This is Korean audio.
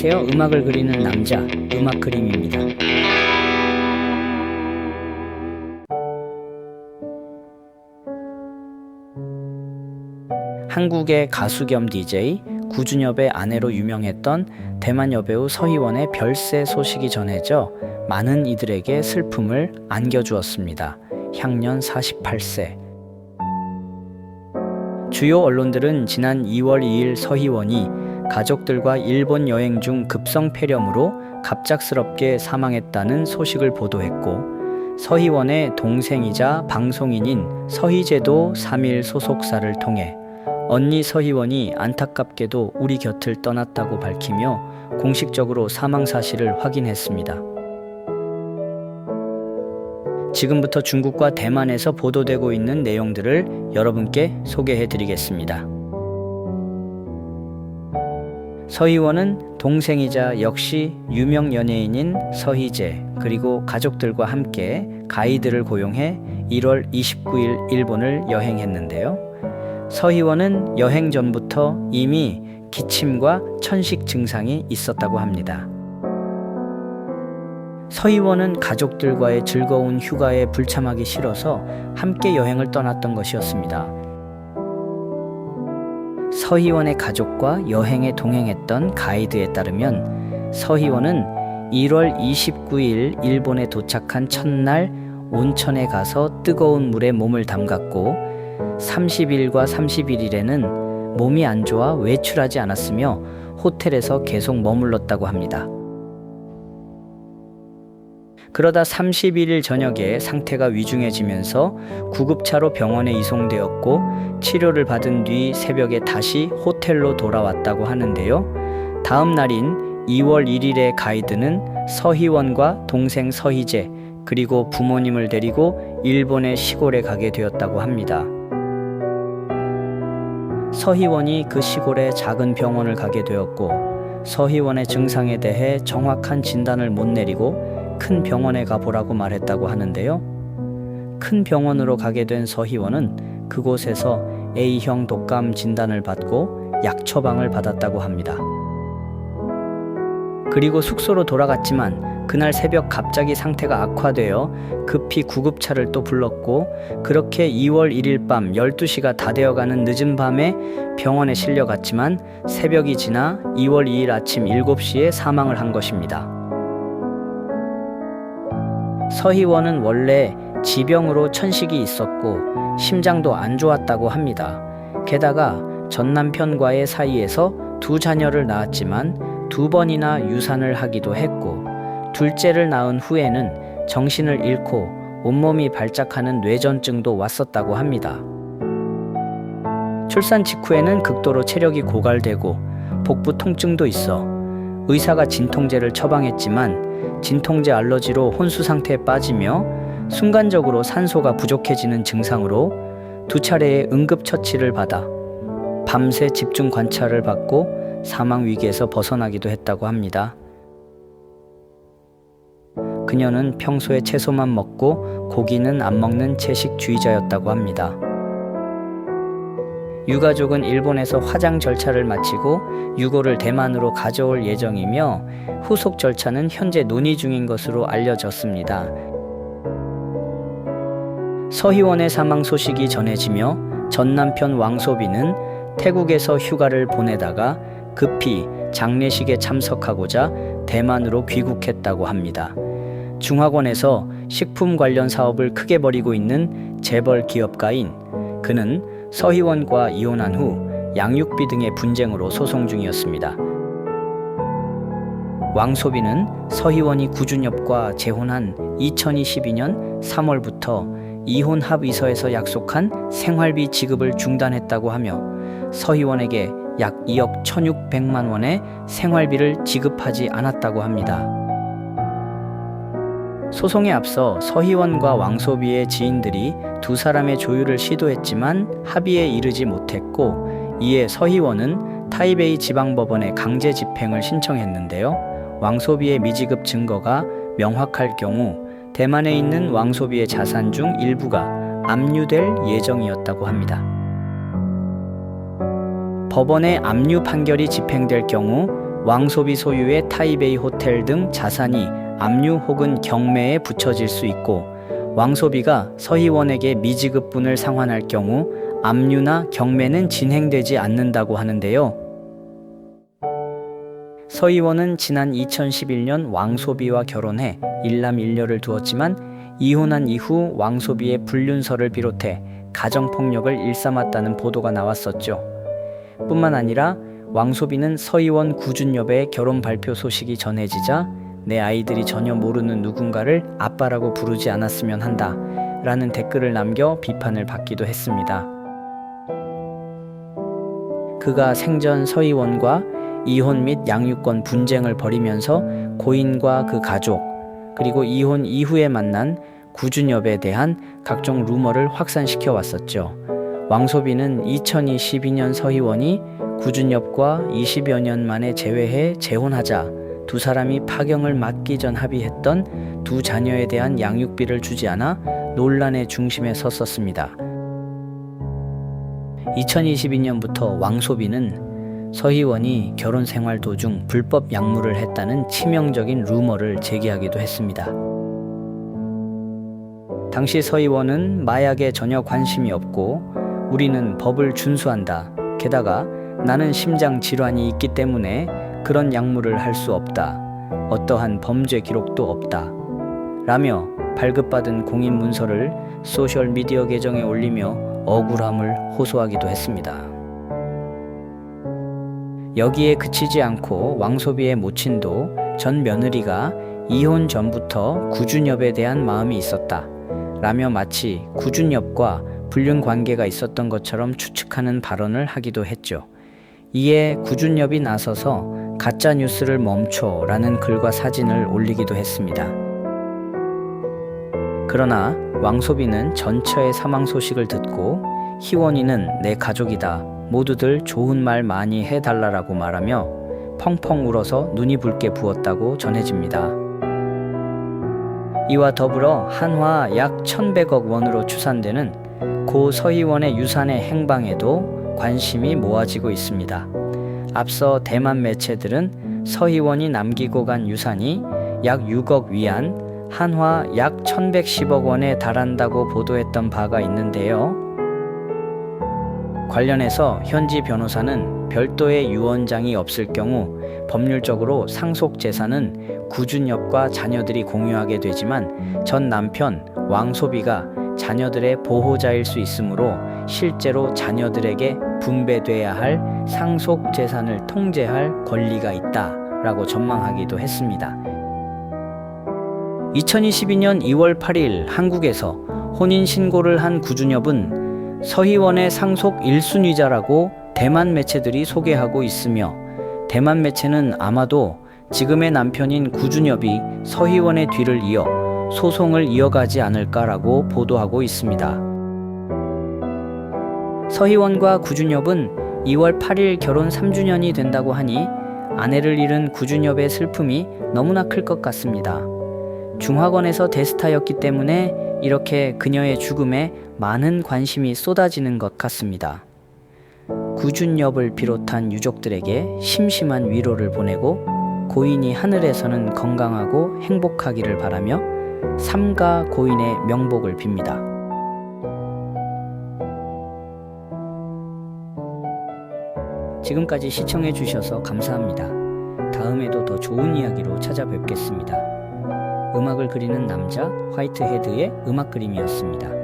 안녕하세요. 음악을 그리는 남자, 음악 그림입니다. 한국의 가수 겸 DJ, 구준엽의 아내로 유명했던 대만 여배우 서희원의 별세 소식이 전해져 많은 이들에게 슬픔을 안겨주었습니다. 향년 48세. 주요 언론들은 지난 2월 2일 서희원이 가족들과 일본 여행 중 급성폐렴으로 갑작스럽게 사망했다는 소식을 보도했고, 서희원의 동생이자 방송인인 서희재도 3일 소속사를 통해 언니 서희원이 안타깝게도 우리 곁을 떠났다고 밝히며 공식적으로 사망 사실을 확인했습니다. 지금부터 중국과 대만에서 보도되고 있는 내용들을 여러분께 소개해 드리겠습니다. 서희원은 동생이자 역시 유명 연예인인 서희재 그리고 가족들과 함께 가이드를 고용해 1월 29일 일본을 여행했는데요. 서희원은 여행 전부터 이미 기침과 천식 증상이 있었다고 합니다. 서희원은 가족들과의 즐거운 휴가에 불참하기 싫어서 함께 여행을 떠났던 것이었습니다. 서희원의 가족과 여행에 동행했던 가이드에 따르면 서희원은 1월 29일 일본에 도착한 첫날 온천에 가서 뜨거운 물에 몸을 담갔고 30일과 31일에는 몸이 안 좋아 외출하지 않았으며 호텔에서 계속 머물렀다고 합니다. 그러다 31일 저녁에 상태가 위중해지면서 구급차로 병원에 이송되었고 치료를 받은 뒤 새벽에 다시 호텔로 돌아왔다고 하는데요. 다음 날인 2월 1일에 가이드는 서희원과 동생 서희재 그리고 부모님을 데리고 일본의 시골에 가게 되었다고 합니다. 서희원이 그 시골의 작은 병원을 가게 되었고 서희원의 증상에 대해 정확한 진단을 못 내리고 큰 병원에 가보라고 말했다고 하는데요. 큰 병원으로 가게 된 서희원은 그곳에서 A형 독감 진단을 받고 약 처방을 받았다고 합니다. 그리고 숙소로 돌아갔지만 그날 새벽 갑자기 상태가 악화되어 급히 구급차를 또 불렀고 그렇게 2월 1일 밤 12시가 다 되어가는 늦은 밤에 병원에 실려갔지만 새벽이 지나 2월 2일 아침 7시에 사망을 한 것입니다. 서희원은 원래 지병으로 천식이 있었고 심장도 안 좋았다고 합니다. 게다가 전 남편과의 사이에서 2자녀를 낳았지만 2번이나 유산을 하기도 했고 둘째를 낳은 후에는 정신을 잃고 온몸이 발작하는 뇌전증도 왔었다고 합니다. 출산 직후에는 극도로 체력이 고갈되고 복부 통증도 있어 의사가 진통제를 처방했지만 진통제 알러지로 혼수 상태에 빠지며 순간적으로 산소가 부족해지는 증상으로 2차례의 응급처치를 받아 밤새 집중 관찰을 받고 사망 위기에서 벗어나기도 했다고 합니다. 그녀는 평소에 채소만 먹고 고기는 안 먹는 채식주의자였다고 합니다. 유가족은 일본에서 화장 절차를 마치고 유고를 대만으로 가져올 예정이며 후속 절차는 현재 논의 중인 것으로 알려졌습니다. 서희원의 사망 소식이 전해지며 전 남편 왕소비는 태국에서 휴가를 보내다가 급히 장례식에 참석하고자 대만으로 귀국했다고 합니다. 중화권에서 식품 관련 사업을 크게 벌이고 있는 재벌 기업가인 그는 서희원과 이혼한 후 양육비 등의 분쟁으로 소송 중이었습니다. 왕소비는 서희원이 구준엽과 재혼한 2022년 3월부터 이혼 합의서에서 약속한 생활비 지급을 중단했다고 하며 서희원에게 약 2억 1,600만 원의 생활비를 지급하지 않았다고 합니다. 소송에 앞서 서희원과 왕소비의 지인들이 2사람의 조율을 시도했지만 합의에 이르지 못했고 이에 서희원은 타이베이 지방법원에 강제 집행을 신청했는데요. 왕소비의 미지급 증거가 명확할 경우 대만에 있는 왕소비의 자산 중 일부가 압류될 예정이었다고 합니다. 법원의 압류 판결이 집행될 경우 왕소비 소유의 타이베이 호텔 등 자산이 압류 혹은 경매에 붙여질 수 있고, 왕소비가 서희원에게 미지급분을 상환할 경우 압류나 경매는 진행되지 않는다고 하는데요. 서희원은 지난 2011년 왕소비와 결혼해 일남 일녀를 두었지만 이혼한 이후 왕소비의 불륜설을 비롯해 가정폭력을 일삼았다는 보도가 나왔었죠. 뿐만 아니라 왕소비는 서희원 구준엽의 결혼 발표 소식이 전해지자 내 아이들이 전혀 모르는 누군가를 아빠라고 부르지 않았으면 한다 라는 댓글을 남겨 비판을 받기도 했습니다. 그가 생전 서희원과 이혼 및 양육권 분쟁을 벌이면서 고인과 그 가족, 그리고 이혼 이후에 만난 구준엽에 대한 각종 루머를 확산시켜 왔었죠. 왕소비는 2022년 서희원이 구준엽과 20여 년 만에 재회해 재혼하자 두 사람이 파경을 맞기 전 합의했던 두 자녀에 대한 양육비를 주지 않아 논란의 중심에 섰었습니다. 2022년부터 왕소비는 서희원이 결혼 생활 도중 불법 약물을 했다는 치명적인 루머를 제기하기도 했습니다. 당시 서희원은 마약에 전혀 관심이 없고 우리는 법을 준수한다. 게다가 나는 심장 질환이 있기 때문에 그런 약물을 할 수 없다. 어떠한 범죄 기록도 없다. 라며 발급받은 공인 문서를 소셜미디어 계정에 올리며 억울함을 호소하기도 했습니다. 여기에 그치지 않고 왕소비의 모친도 전 며느리가 이혼 전부터 구준엽에 대한 마음이 있었다 라며 마치 구준엽과 불륜 관계가 있었던 것처럼 추측하는 발언을 하기도 했죠. 이에 구준엽이 나서서 가짜 뉴스를 멈춰 라는 글과 사진을 올리기도 했습니다. 그러나 왕소비는 전처의 사망 소식을 듣고 희원이는 내 가족이다. 모두들 좋은 말 많이 해달라고 말하며 펑펑 울어서 눈이 붉게 부었다고 전해집니다. 이와 더불어 한화 약 1,100억 원으로 추산되는 고 서희원의 유산의 행방에도 관심이 모아지고 있습니다. 앞서 대만 매체들은 서희원이 남기고 간 유산이 약 6억 위안, 한화 약 1,110억 원에 달한다고 보도했던 바가 있는데요. 관련해서 현지 변호사는 별도의 유언장이 없을 경우 법률적으로 상속 재산은 구준엽과 자녀들이 공유하게 되지만 전 남편 왕소비가 자녀들의 보호자일 수 있으므로 실제로 자녀들에게 분배돼야 할 상속 재산을 통제할 권리가 있다라고 전망하기도 했습니다. 2022년 2월 8일 한국에서 혼인신고를 한 구준엽은 서희원의 상속 1순위자라고 대만 매체들이 소개하고 있으며 대만 매체는 아마도 지금의 남편인 구준엽이 서희원의 뒤를 이어 소송을 이어가지 않을까라고 보도하고 있습니다. 서희원과 구준엽은 2월 8일 결혼 3주년이 된다고 하니 아내를 잃은 구준엽의 슬픔이 너무나 클 것 같습니다. 중화권에서 대스타였기 때문에 이렇게 그녀의 죽음에 많은 관심이 쏟아지는 것 같습니다. 구준엽을 비롯한 유족들에게 심심한 위로를 보내고 고인이 하늘에서는 건강하고 행복하기를 바라며 삼가 고인의 명복을 빕니다. 지금까지 시청해 주셔서 감사합니다. 다음에도 더 좋은 이야기로 찾아뵙겠습니다. 음악을 그리는 남자 화이트헤드의 음악 그림이었습니다.